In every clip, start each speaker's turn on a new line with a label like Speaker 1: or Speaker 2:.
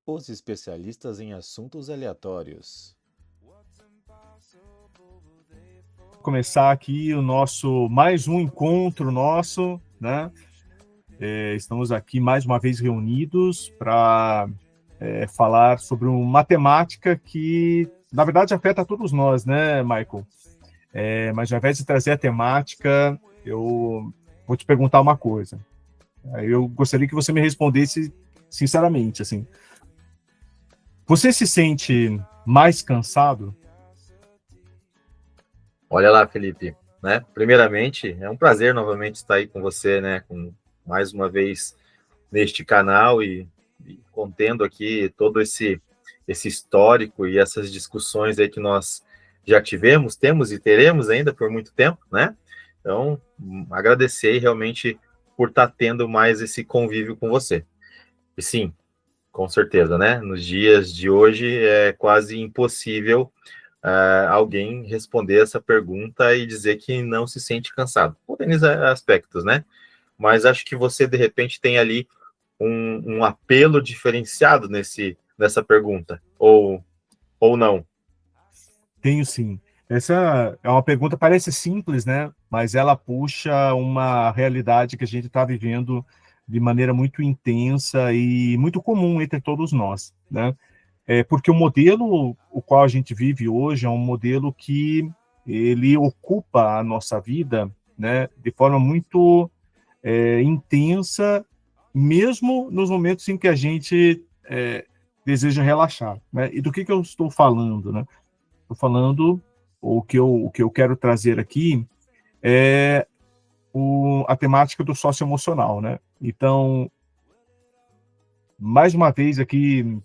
Speaker 1: Os especialistas em assuntos aleatórios.
Speaker 2: Começar aqui o nosso mais um encontro nosso, né? Estamos aqui mais uma vez reunidos para falar sobre uma temática que, na verdade, afeta todos nós, né, Michael? Mas ao invés de trazer a temática, eu vou te perguntar uma coisa. Eu gostaria que você me respondesse sinceramente, assim. Você se sente mais cansado?
Speaker 3: Olha lá, Felipe, né? Primeiramente, é um prazer novamente estar aí com você, né? Mais uma vez neste canal e contendo aqui todo esse histórico e essas discussões aí que nós já tivemos, temos e teremos ainda por muito tempo, né? Então, agradecer realmente por estar tendo mais esse convívio com você. E sim, com certeza, né? Nos dias de hoje é quase impossível alguém responder essa pergunta e dizer que não se sente cansado. Por N aspectos, né? Mas acho que você, de repente, tem ali um apelo diferenciado nessa pergunta, ou não.
Speaker 2: Tenho sim. Essa é uma pergunta, parece simples, né? Mas ela puxa uma realidade que a gente está vivendo de maneira muito intensa e muito comum entre todos nós, né? Porque o modelo o qual a gente vive hoje é um modelo que ele ocupa a nossa vida, né? De forma muito intensa, mesmo nos momentos em que a gente deseja relaxar, né? E do que eu estou falando, né? Estou falando, o que eu quero trazer aqui é a temática do socioemocional, né? Então, mais uma vez aqui,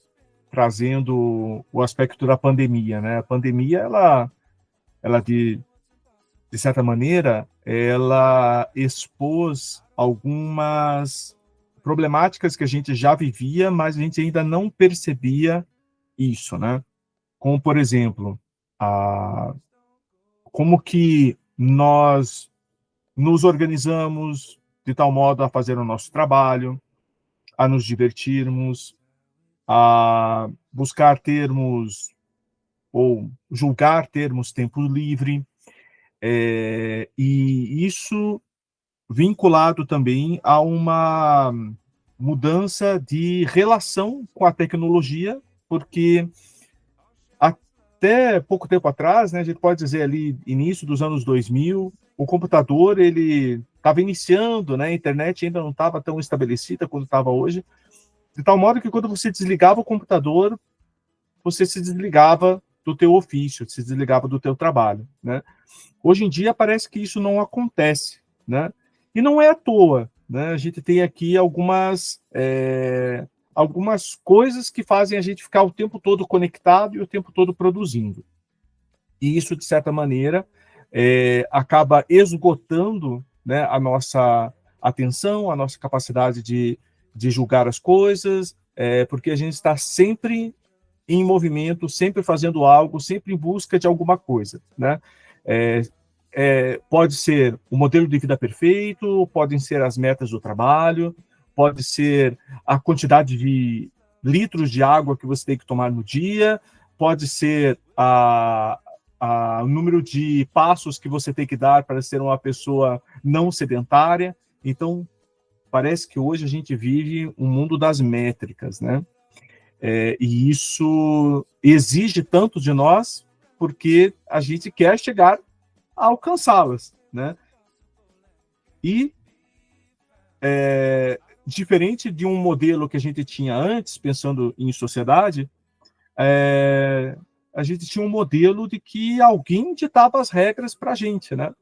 Speaker 2: trazendo o aspecto da pandemia, né? A pandemia, ela de certa maneira, ela expôs algumas problemáticas que a gente já vivia, mas a gente ainda não percebia isso, né? Como, por exemplo, a como que nós nos organizamos de tal modo a fazer o nosso trabalho, a nos divertirmos, a buscar termos ou julgar termos tempo livre, e isso vinculado também a uma mudança de relação com a tecnologia, porque até pouco tempo atrás, né, a gente pode dizer ali, início dos anos 2000, o computador, ele estava iniciando, né, a internet ainda não estava tão estabelecida quanto estava hoje, de tal modo que quando você desligava o computador, você se desligava do teu ofício, se desligava do teu trabalho, né? Hoje em dia parece que isso não acontece, né? E não é à toa, né? A gente tem aqui algumas coisas que fazem a gente ficar o tempo todo conectado e o tempo todo produzindo. E isso, de certa maneira, acaba esgotando, né, a nossa atenção, a nossa capacidade de julgar as coisas, porque a gente está sempre em movimento, sempre fazendo algo, sempre em busca de alguma coisa, né? É, pode ser o modelo de vida perfeito, podem ser as metas do trabalho, pode ser a quantidade de litros de água que você tem que tomar no dia, pode ser o número de passos que você tem que dar para ser uma pessoa não sedentária. Então, parece que hoje a gente vive um mundo das métricas, né? E isso exige tanto de nós porque a gente quer chegar a alcançá-las, né? E diferente de um modelo que a gente tinha antes, pensando em sociedade, a gente tinha um modelo de que alguém ditava as regras para a gente, né?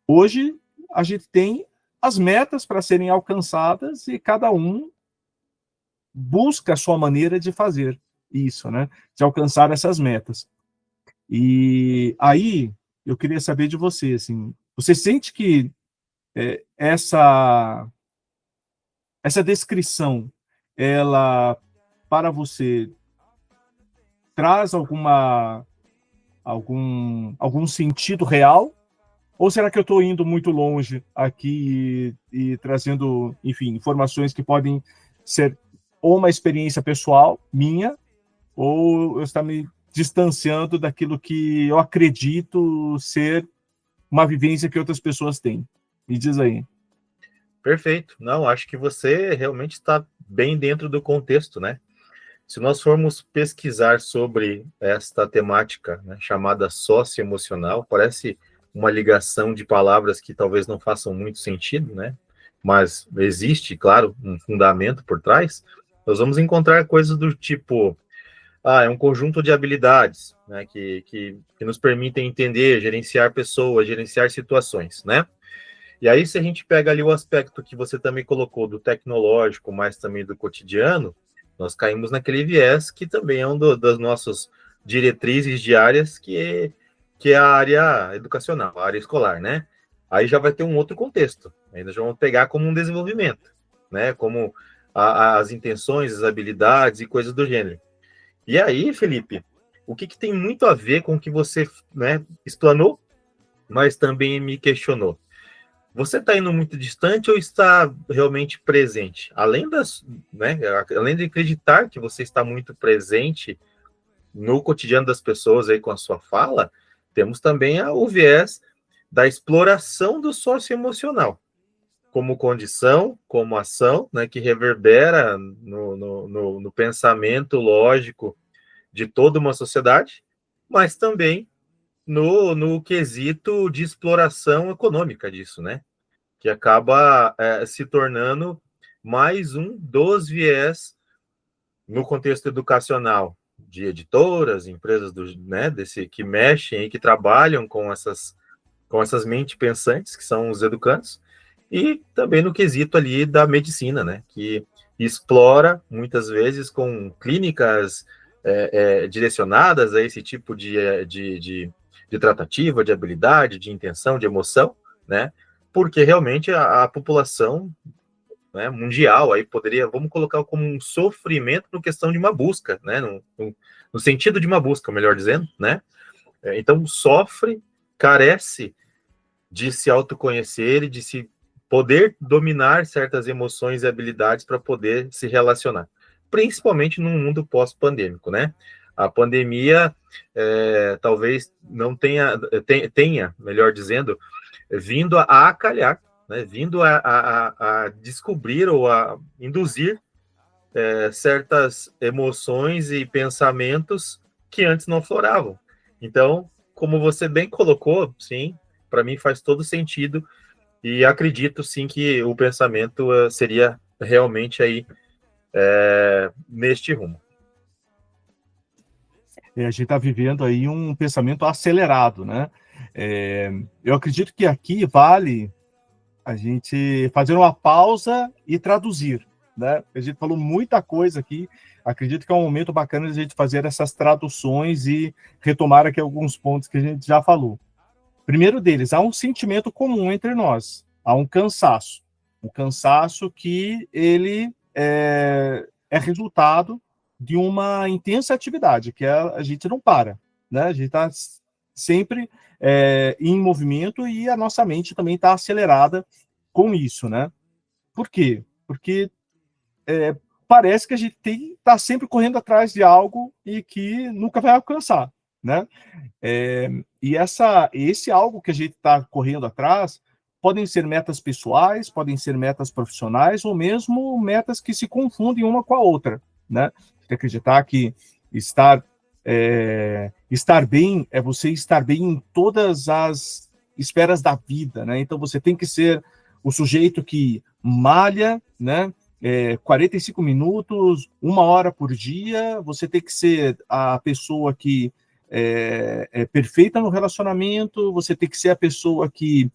Speaker 2: Hoje a gente tem as metas para serem alcançadas e cada um busca a sua maneira de fazer isso, né? De alcançar essas metas. E aí eu queria saber de você, assim, você sente que essa descrição, ela para você traz algum sentido real? Ou será que eu estou indo muito longe aqui e trazendo, enfim, informações que podem ser ou uma experiência pessoal minha, ou eu estou me distanciando daquilo que eu acredito ser uma vivência que outras pessoas têm. Me diz aí.
Speaker 3: Perfeito. Não, acho que você realmente está bem dentro do contexto, né? Se nós formos pesquisar sobre esta temática, né, chamada socioemocional, parece uma ligação de palavras que talvez não façam muito sentido, né? Mas existe, claro, um fundamento por trás. Nós vamos encontrar coisas do tipo, é um conjunto de habilidades, né, que nos permitem entender, gerenciar pessoas, gerenciar situações, né? E aí, se a gente pega ali o aspecto que você também colocou do tecnológico, mas também do cotidiano, nós caímos naquele viés que também é das nossas diretrizes diárias, que é a área educacional, a área escolar, né? Aí já vai ter um outro contexto. Ainda já vamos pegar como um desenvolvimento, né? Como as intenções, as habilidades e coisas do gênero. E aí, Felipe, o que tem muito a ver com o que você, né, explanou, mas também me questionou? Você está indo muito distante ou está realmente presente? Né, além de acreditar que você está muito presente no cotidiano das pessoas aí com a sua fala, temos também o viés da exploração do socioemocional como condição, como ação, né, que reverbera no pensamento lógico de toda uma sociedade, mas também no quesito de exploração econômica disso, né? Que acaba se tornando mais um dos viés no contexto educacional de editoras, empresas né, que mexem e que trabalham com essas mentes pensantes, que são os educandos, e também no quesito ali da medicina, né, que explora muitas vezes com clínicas direcionadas a esse tipo de tratativa, de habilidade, de intenção, de emoção, né, porque realmente a população, né, mundial, aí vamos colocar como um sofrimento no questão de uma busca, né, no sentido de uma busca, melhor dizendo, né, então sofre, carece de se autoconhecer e de se poder dominar certas emoções e habilidades para poder se relacionar, principalmente num mundo pós-pandêmico, né? A pandemia talvez não tenha, melhor dizendo, vindo a acalhar, né? Vindo a descobrir ou a induzir certas emoções e pensamentos que antes não floravam. Então, como você bem colocou, sim, para mim faz todo sentido e acredito sim que o pensamento seria realmente aí neste rumo.
Speaker 2: A gente está vivendo aí um pensamento acelerado, né? Eu acredito que aqui vale a gente fazer uma pausa e traduzir, né? A gente falou muita coisa aqui, acredito que é um momento bacana de a gente fazer essas traduções e retomar aqui alguns pontos que a gente já falou. Primeiro deles, há um sentimento comum entre nós, há um cansaço que ele é resultado de uma intensa atividade, que a gente não para, né? A gente está sempre em movimento e a nossa mente também está acelerada com isso, né? Por quê? Porque parece que a gente está sempre correndo atrás de algo e que nunca vai alcançar, né? E esse algo que a gente está correndo atrás podem ser metas pessoais, podem ser metas profissionais ou mesmo metas que se confundem uma com a outra, né? Tem que acreditar que estar bem é você estar bem em todas as esferas da vida, né? Então você tem que ser o sujeito que malha, né? 45 minutos, 1 hora por dia, você tem que ser a pessoa que é perfeita no relacionamento, você tem que ser a pessoa que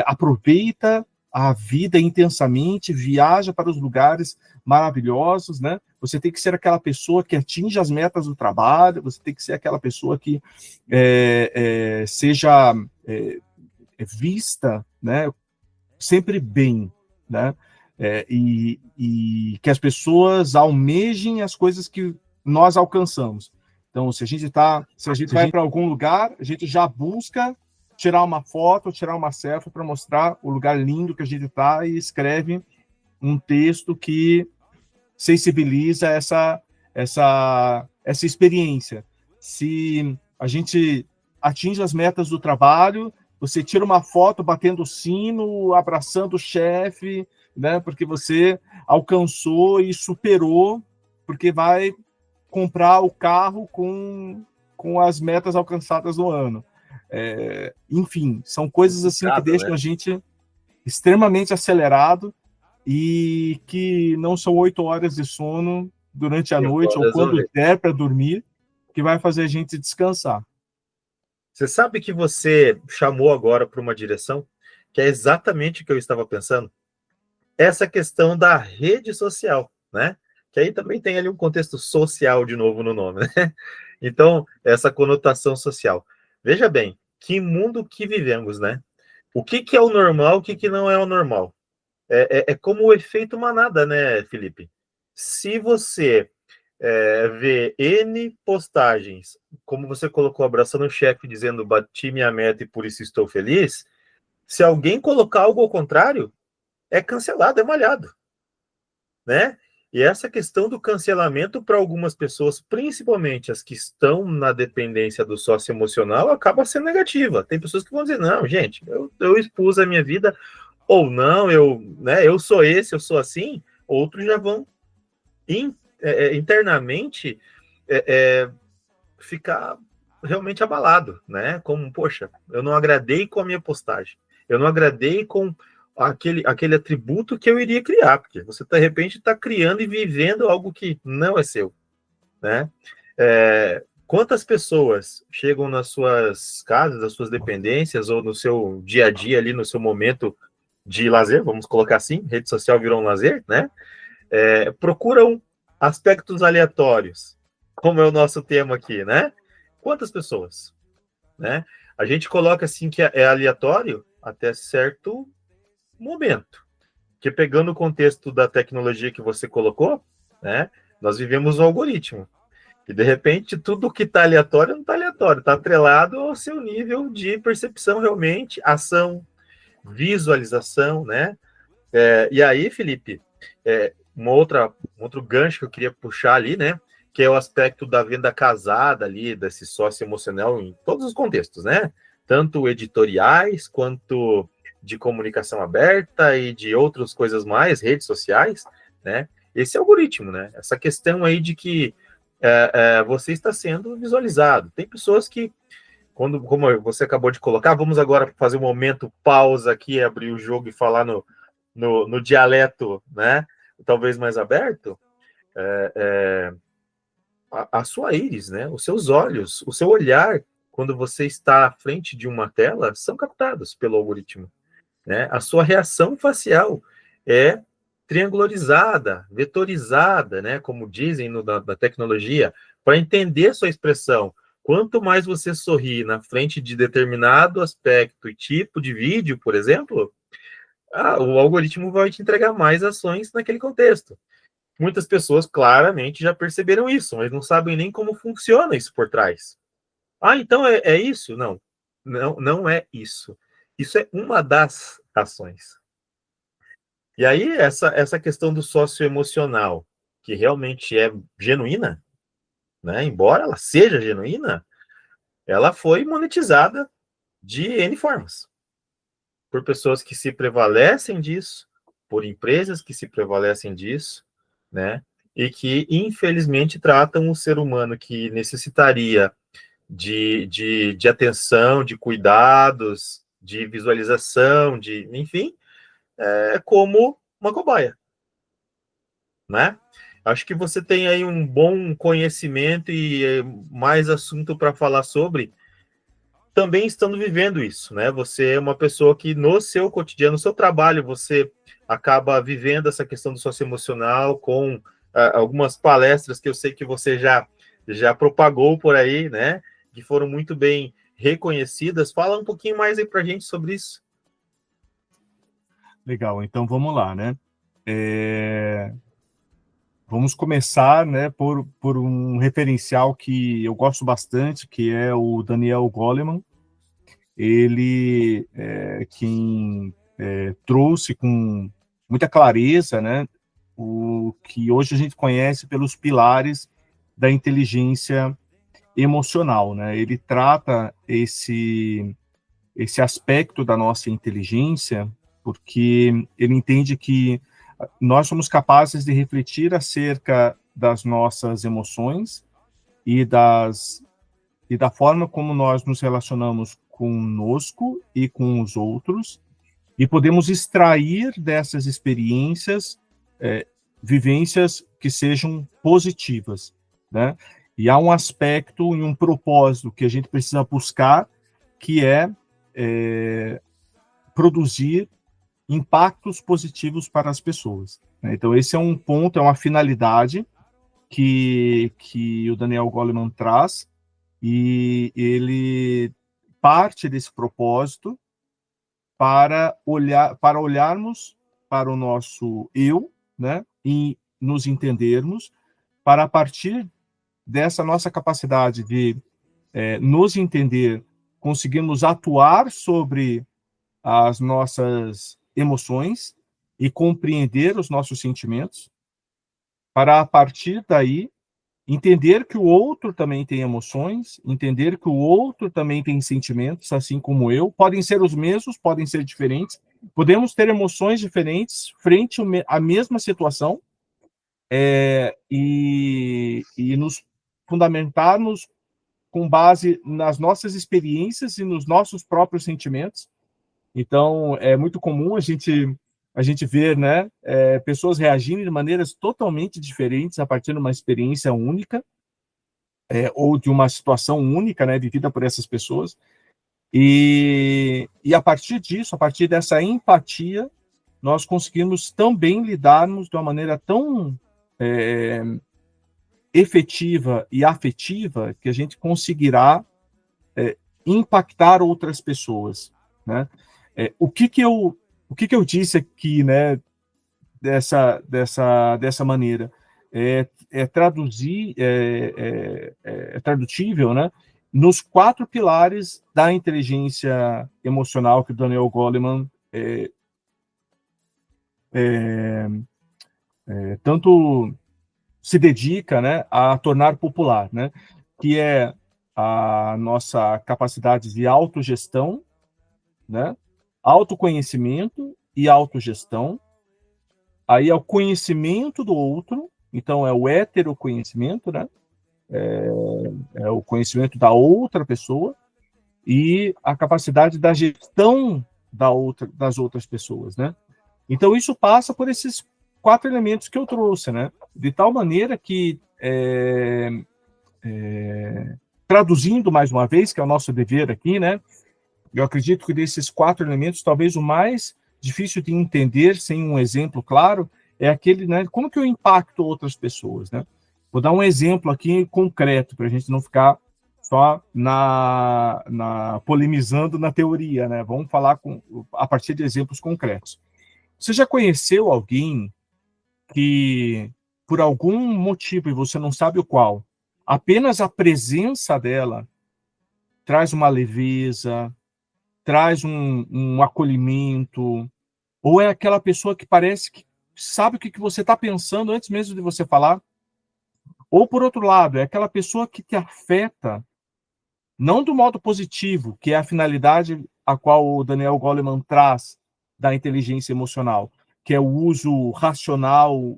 Speaker 2: aproveita a vida intensamente, viaja para os lugares maravilhosos, né? Você tem que ser aquela pessoa que atinge as metas do trabalho, você tem que ser aquela pessoa que seja vista, né, sempre bem, né? E que as pessoas almejem as coisas que nós alcançamos. Então, se a gente vai para algum lugar, a gente já busca tirar uma foto, tirar uma selfie para mostrar o lugar lindo que a gente está e escreve um texto que sensibiliza essa experiência. Se a gente atinge as metas do trabalho, você tira uma foto batendo o sino, abraçando o chefe, né, porque você alcançou e superou, porque vai comprar o carro com as metas alcançadas no ano. Enfim, são coisas assim que deixam, né, a gente extremamente acelerado e que não são 8 horas de sono durante a noite ou quando der para dormir que vai fazer a gente descansar.
Speaker 3: Você sabe que você chamou agora para uma direção que é exatamente o que eu estava pensando? Essa questão da rede social, né? Que aí também tem ali um contexto social de novo no nome, né? Então, essa conotação social. Veja bem, que mundo que vivemos, né? O que é o normal, o que não é o normal? É como o efeito manada, né, Felipe? Se você vê N postagens, como você colocou, abraçando o chefe, dizendo bati minha meta e por isso estou feliz, se alguém colocar algo ao contrário, é cancelado, é malhado, né? E essa questão do cancelamento para algumas pessoas, principalmente as que estão na dependência do socioemocional, acaba sendo negativa. Tem pessoas que vão dizer, não, gente, eu expus a minha vida, ou não, eu sou esse, eu sou assim. Outros já vão internamente ficar realmente abalado, né? Como, poxa, eu não agradei com a minha postagem, eu não agradei com aquele atributo que eu iria criar, porque você, de repente, está criando e vivendo algo que não é seu, né? Quantas pessoas chegam nas suas casas, nas suas dependências, ou no seu dia a dia ali, no seu momento de lazer, vamos colocar assim, rede social virou um lazer, né? Procuram aspectos aleatórios, como é o nosso tema aqui, né? Quantas pessoas, né? A gente coloca assim que é aleatório até certo momento, que pegando o contexto da tecnologia que você colocou, né? Nós vivemos um algoritmo, e de repente tudo que está aleatório não está aleatório, está atrelado ao seu nível de percepção realmente, ação, visualização, né? E aí, Felipe, um outro gancho que eu queria puxar ali, né? Que é o aspecto da venda casada ali, desse sócio emocional em todos os contextos, né? Tanto editoriais quanto de comunicação aberta e de outras coisas mais, redes sociais, né? Esse algoritmo, né? Essa questão aí de que você está sendo visualizado. Tem pessoas que, como você acabou de colocar, vamos agora fazer um momento pausa aqui, abrir o jogo e falar no dialeto, né? Talvez mais aberto, a sua íris, né? Os seus olhos, o seu olhar, quando você está à frente de uma tela, são captados pelo algoritmo, né? A sua reação facial é triangularizada, vetorizada, né? Como dizem na tecnologia, para entender sua expressão. Quanto mais você sorri na frente de determinado aspecto e tipo de vídeo, por exemplo, o algoritmo vai te entregar mais ações naquele contexto. Muitas pessoas claramente já perceberam isso, mas não sabem nem como funciona isso por trás. Então é isso? Não é isso. Isso é uma das ações. E aí, essa questão do socioemocional, que realmente é genuína, né? Embora ela seja genuína, ela foi monetizada de N formas. Por pessoas que se prevalecem disso, por empresas que se prevalecem disso, né? E que, infelizmente, tratam o ser humano que necessitaria de atenção, de cuidados, de visualização, enfim, como uma cobaia, né? Acho que você tem aí um bom conhecimento e mais assunto para falar sobre, também estando vivendo isso, né? Você é uma pessoa que no seu cotidiano, no seu trabalho, você acaba vivendo essa questão do socioemocional com algumas palestras que eu sei que você já propagou por aí, né? Que foram muito bem reconhecidas. Fala um pouquinho mais aí para a gente sobre isso.
Speaker 2: Legal, então vamos lá, né? Vamos começar, né, por um referencial que eu gosto bastante, que é o Daniel Goleman. Ele quem trouxe com muita clareza, né, o que hoje a gente conhece pelos pilares da inteligência emocional, né? Ele trata esse aspecto da nossa inteligência porque ele entende que nós somos capazes de refletir acerca das nossas emoções e da forma como nós nos relacionamos conosco e com os outros, e podemos extrair dessas experiências vivências que sejam positivas, né? E há um aspecto e um propósito que a gente precisa buscar, que é produzir impactos positivos para as pessoas, né? Então, esse é um ponto, é uma finalidade que o Daniel Goleman traz, e ele parte desse propósito para olharmos para o nosso eu, né, e nos entendermos, para, a partir dessa nossa capacidade de nos entender, conseguirmos atuar sobre as nossas emoções e compreender os nossos sentimentos, para, a partir daí, entender que o outro também tem emoções, entender que o outro também tem sentimentos, assim como eu. Podem ser os mesmos, podem ser diferentes. Podemos ter emoções diferentes frente à mesma situação, e nos fundamentarmos com base nas nossas experiências e nos nossos próprios sentimentos. Então, é muito comum a gente ver, né, pessoas reagindo de maneiras totalmente diferentes a partir de uma experiência única, ou de uma situação única, né, vivida por essas pessoas. E a partir disso, a partir dessa empatia, nós conseguimos também lidarmos de uma maneira tão efetiva e afetiva, que a gente conseguirá impactar outras pessoas, né? O que eu disse aqui, né, dessa maneira, tradutível, né, nos 4 pilares da inteligência emocional que o Daniel Goleman tanto se dedica, né, a tornar popular, né, que é a nossa capacidade de autogestão, né, autoconhecimento e autogestão. Aí é o conhecimento do outro, então é o heteroconhecimento, né? É o conhecimento da outra pessoa, e a capacidade da gestão das outras pessoas, né? Então, isso passa por esses 4 elementos que eu trouxe, né? De tal maneira que, traduzindo mais uma vez, que é o nosso dever aqui, né? Eu acredito que desses 4 elementos, talvez o mais difícil de entender sem um exemplo claro é aquele, né? Como que eu impacto outras pessoas, né? Vou dar um exemplo aqui concreto, para a gente não ficar só polemizando na teoria, né? Vamos falar a partir de exemplos concretos. Você já conheceu alguém que, por algum motivo, e você não sabe o qual, apenas a presença dela traz uma leveza, traz um acolhimento, ou é aquela pessoa que parece que sabe o que você está pensando antes mesmo de você falar? Ou, por outro lado, é aquela pessoa que te afeta, não do modo positivo, que é a finalidade a qual o Daniel Goleman traz da inteligência emocional, que é o uso racional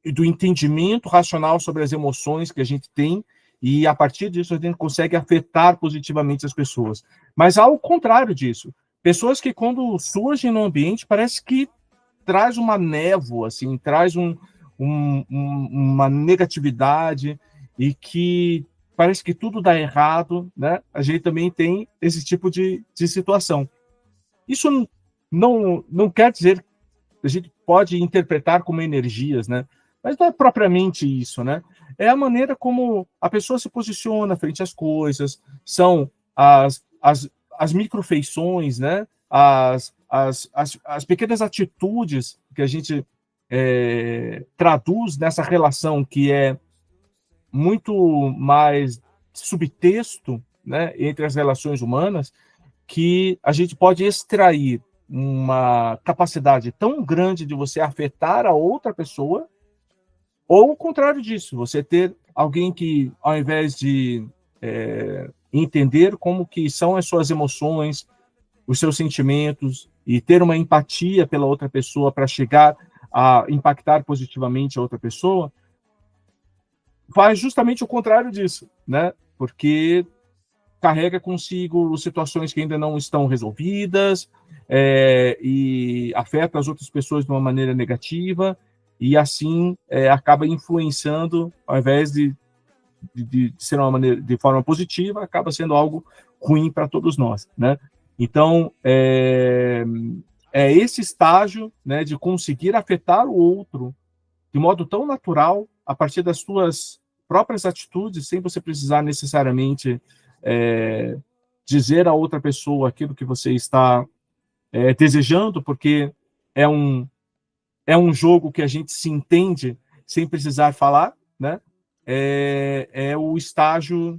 Speaker 2: do entendimento racional sobre as emoções que a gente tem, e a partir disso a gente consegue afetar positivamente as pessoas. Mas ao contrário disso, pessoas que, quando surgem no ambiente, parece que traz uma névoa, assim, traz uma negatividade, e que parece que tudo dá errado, né? A gente também tem esse tipo de situação. Isso não quer dizer que a gente pode interpretar como energias, né? Mas não é propriamente isso, né? É a maneira como a pessoa se posiciona frente às coisas, são as microfeições, né? As pequenas atitudes que a gente traduz nessa relação, que é muito mais subtexto, né, entre as relações humanas, que a gente pode extrair uma capacidade tão grande de você afetar a outra pessoa, ou o contrário disso, você ter alguém que, ao invés de entender como que são as suas emoções, os seus sentimentos, e ter uma empatia pela outra pessoa para chegar a impactar positivamente a outra pessoa, faz justamente o contrário disso, né? Porque carrega consigo situações que ainda não estão resolvidas, e afeta as outras pessoas de uma maneira negativa, e assim acaba influenciando, ao invés de ser uma maneira de forma positiva, acaba sendo algo ruim para todos nós, né? Então, esse estágio, né, de conseguir afetar o outro de modo tão natural, a partir das suas próprias atitudes, sem você precisar necessariamente dizer a outra pessoa aquilo que você está desejando, porque é um jogo que a gente se entende sem precisar falar, né? O estágio,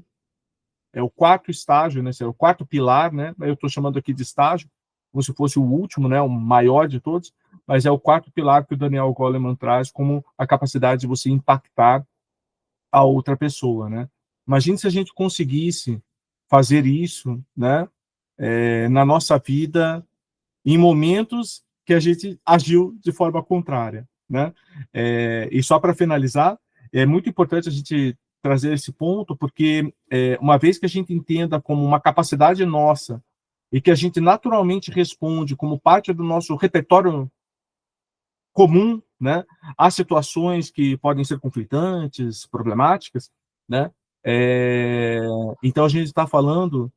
Speaker 2: o quarto estágio, né? O quarto pilar, né? Eu estou chamando aqui de estágio, como se fosse o último, né? O maior de todos, mas é o quarto pilar que o Daniel Goleman traz como a capacidade de você impactar a outra pessoa, né? Imagine se a gente conseguisse fazer isso, né? Na nossa vida, em momentos que a gente agiu de forma contrária, né? E só para finalizar, é muito importante a gente trazer esse ponto, porque uma vez que a gente entenda como uma capacidade nossa e que a gente naturalmente responde como parte do nosso repertório comum, né, a situações que podem ser conflitantes, problemáticas, né? Então a gente está falando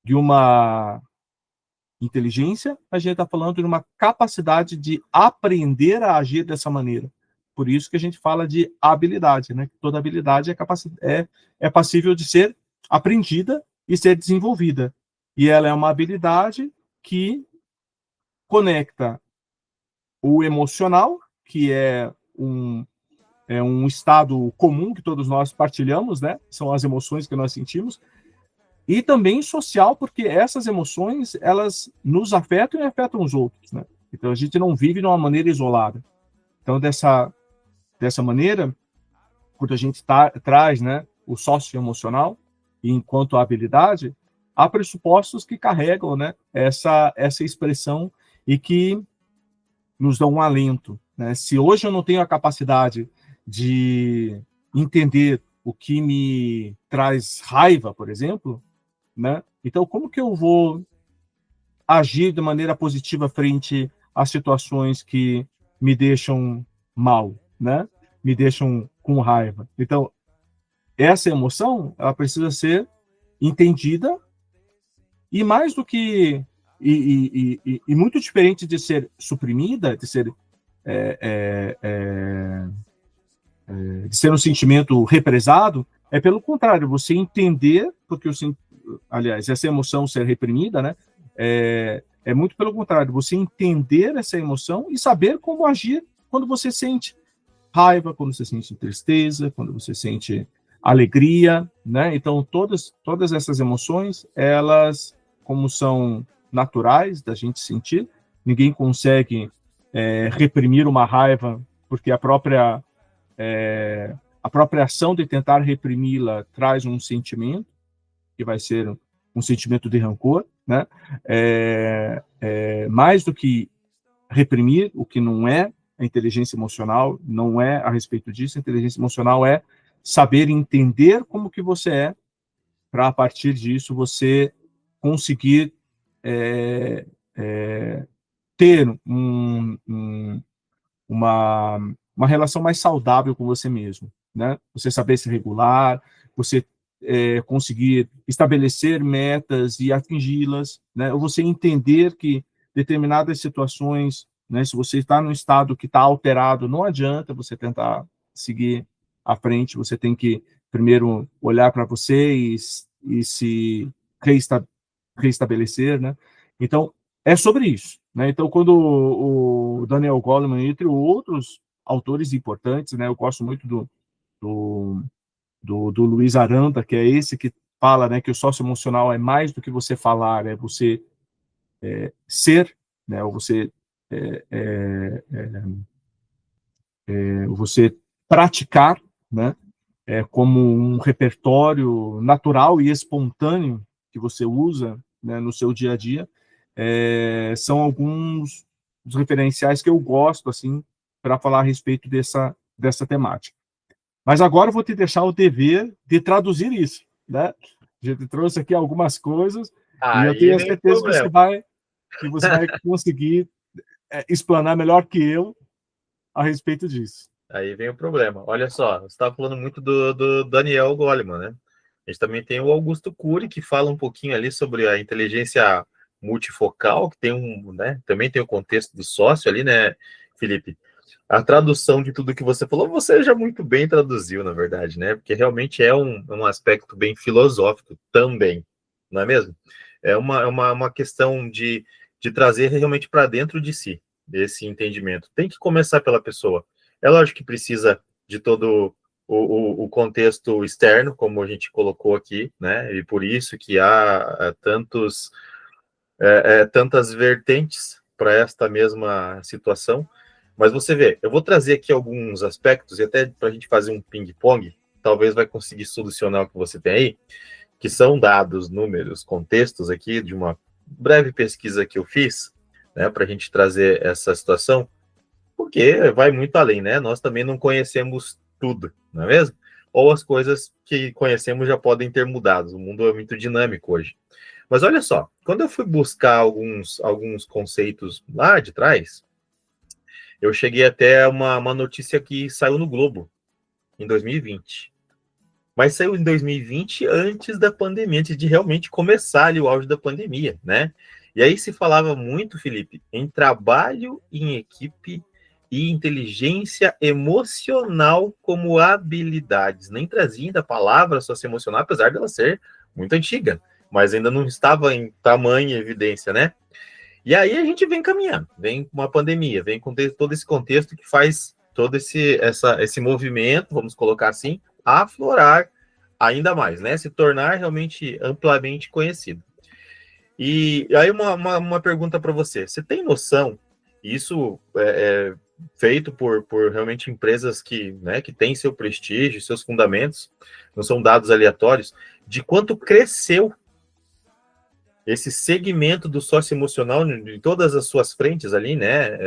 Speaker 2: de uma inteligência, a gente está falando de uma capacidade de aprender a agir dessa maneira. Por isso que a gente fala de habilidade, né? Toda habilidade é passível de ser aprendida e ser desenvolvida. E ela é uma habilidade que conecta o emocional, que é um estado comum que todos nós partilhamos, né? São as emoções que nós sentimos, e também social, porque essas emoções, elas nos afetam e afetam os outros, né? Então, a gente não vive de uma maneira isolada. Então, dessa maneira, quando a gente traz, né, o socioemocional, enquanto habilidade, há pressupostos que carregam, né, essa expressão e que nos dão um alento, né? Se hoje eu não tenho a capacidade de entender o que me traz raiva, por exemplo, né? Então, como que eu vou agir de maneira positiva frente às situações que me deixam mal, né? Me deixam com raiva. Então, essa emoção, ela precisa ser entendida, e mais do que e muito diferente de ser suprimida, de ser de ser um sentimento represado, é pelo contrário, você entender, porque aliás, essa emoção ser reprimida, né, é muito pelo contrário, você entender essa emoção e saber como agir quando você sente raiva, quando você sente tristeza, quando você sente alegria, né? Então, todas essas emoções, elas, como são naturais da gente sentir, ninguém consegue reprimir uma raiva, porque a própria ação de tentar reprimi-la traz um sentimento, que vai ser um sentimento de rancor, né? Mais do que reprimir, o que não é a inteligência emocional, não é a respeito disso. A inteligência emocional é saber entender como que você é, para, a partir disso, você conseguir ter uma relação mais saudável com você mesmo, né? Você saber se regular, você conseguir estabelecer metas e atingi-las, né? Ou você entender que determinadas situações, né, se você está num estado que está alterado, não adianta você tentar seguir à frente, você tem que primeiro olhar para você e se reestabelecer, né? Então, é sobre isso, né? Então, quando o Daniel Goleman, entre outros autores importantes, né, eu gosto muito do Luiz Aranda, que é esse que fala, né, que o socioemocional é mais do que você falar, é você ser, né? Ou você é, é, você praticar, né? Como um repertório natural e espontâneo que você usa, né, no seu dia a dia, são alguns dos referenciais que eu gosto assim para falar a respeito dessa temática. Mas agora eu vou te deixar o dever de traduzir isso, né? A gente trouxe aqui algumas coisas e eu
Speaker 3: Aí
Speaker 2: tenho a
Speaker 3: vem o
Speaker 2: certeza
Speaker 3: problema.
Speaker 2: que você vai conseguir explanar melhor que eu a respeito disso.
Speaker 3: Aí vem o problema. Olha só, você estava falando muito do Daniel Goleman, né? A gente também tem o Augusto Cury, que fala um pouquinho ali sobre a inteligência multifocal, que tem né? Também tem o contexto do sócio ali, né, Felipe? A tradução de tudo que você falou, você já muito bem traduziu, na verdade, né? Porque realmente é um aspecto bem filosófico também, não é mesmo? É uma questão de trazer realmente para dentro de si esse entendimento. Tem que começar pela pessoa. É lógico que precisa de todo o contexto externo, como a gente colocou aqui, né? E por isso que há tantas vertentes para esta mesma situação. Mas você vê, eu vou trazer aqui alguns aspectos, e até para a gente fazer um ping-pong, talvez vai conseguir solucionar o que você tem aí, que são dados, números, contextos aqui de uma breve pesquisa que eu fiz, né, para a gente trazer essa situação, porque vai muito além, né? Nós também não conhecemos tudo, não é mesmo? Ou as coisas que conhecemos já podem ter mudado, o mundo é muito dinâmico hoje. Mas olha só, quando eu fui buscar alguns conceitos lá de trás, eu cheguei até uma notícia que saiu no Globo, em 2020. Mas saiu em 2020 antes da pandemia, antes de realmente começar ali o auge da pandemia, né? E aí se falava muito, Felipe, em trabalho em equipe e inteligência emocional como habilidades. Nem trazia ainda a palavra socioemocional, apesar dela ser muito antiga, mas ainda não estava em tamanha evidência, né? E aí a gente vem caminhando, vem com uma pandemia, vem com todo esse contexto que faz todo esse movimento, vamos colocar assim, aflorar ainda mais, né? Se tornar realmente amplamente conhecido. E aí uma pergunta para você. Você tem noção, isso é feito por realmente empresas né, que têm seu prestígio, seus fundamentos, não são dados aleatórios, de quanto cresceu esse segmento do socioemocional em todas as suas frentes ali, né?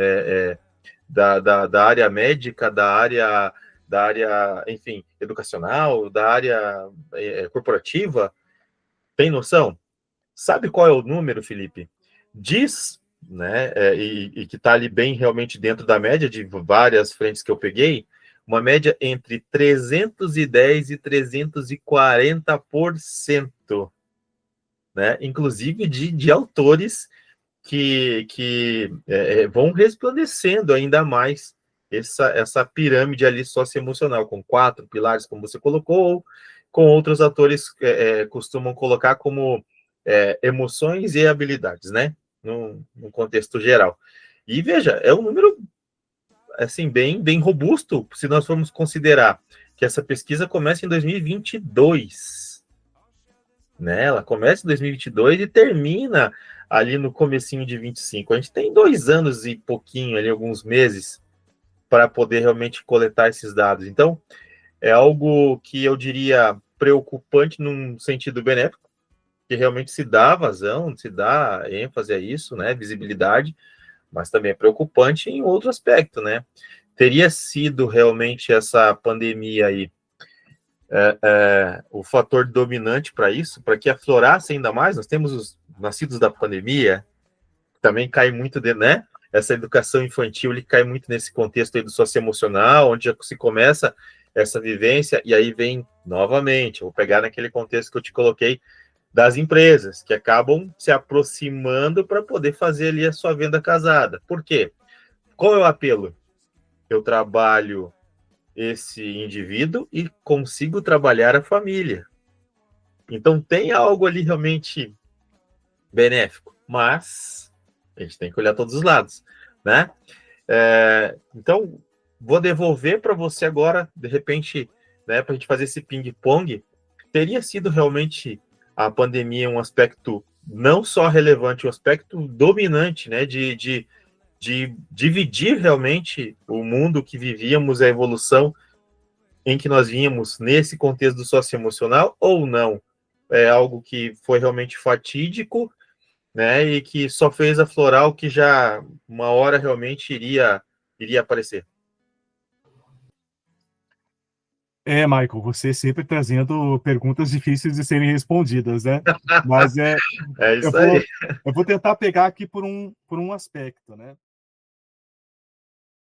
Speaker 3: Da área médica, da área, enfim, educacional, da área corporativa. Tem noção? Sabe qual é o número, Felipe? Diz, né? E que está ali bem realmente dentro da média de várias frentes que eu peguei, uma média entre 310 e 340%. Né? Inclusive de autores que vão resplandecendo ainda mais essa pirâmide ali socioemocional, com 4 pilares, como você colocou, ou com outros autores costumam colocar como emoções e habilidades, né? No contexto geral. E veja, é um número assim, bem robusto, se nós formos considerar que essa pesquisa começa em 2022. Né? Ela começa em 2022 e termina ali no comecinho de 25. A gente tem 2 anos e pouquinho, ali alguns meses, para poder realmente coletar esses dados. Então, é algo que eu diria preocupante num sentido benéfico, que realmente se dá vazão, se dá ênfase a isso, né? Visibilidade, mas também é preocupante em outro aspecto, né? Teria sido realmente essa pandemia aí o fator dominante para isso, para que aflorasse ainda mais. Nós temos os nascidos da pandemia, que também cai muito né? Essa educação infantil, ele cai muito nesse contexto aí do socioemocional, onde já se começa essa vivência, e aí vem novamente, eu vou pegar naquele contexto que eu te coloquei, das empresas, que acabam se aproximando para poder fazer ali a sua venda casada. Por quê? Qual é o apelo? Eu trabalho esse indivíduo e consigo trabalhar a família. Então tem algo ali realmente benéfico, mas a gente tem que olhar todos os lados, né? Então vou devolver para você agora, de repente, né, para a gente fazer esse ping-pong. Teria sido realmente a pandemia um aspecto não só relevante, o aspecto dominante, né, de dividir realmente o mundo que vivíamos, a evolução em que nós vínhamos nesse contexto do socioemocional, ou não? É algo que foi realmente fatídico, né, e que só fez aflorar o que já uma hora realmente iria aparecer.
Speaker 2: Michael, você sempre trazendo perguntas difíceis de serem respondidas, né? Mas
Speaker 3: É isso aí.
Speaker 2: eu vou tentar pegar aqui por um aspecto, né?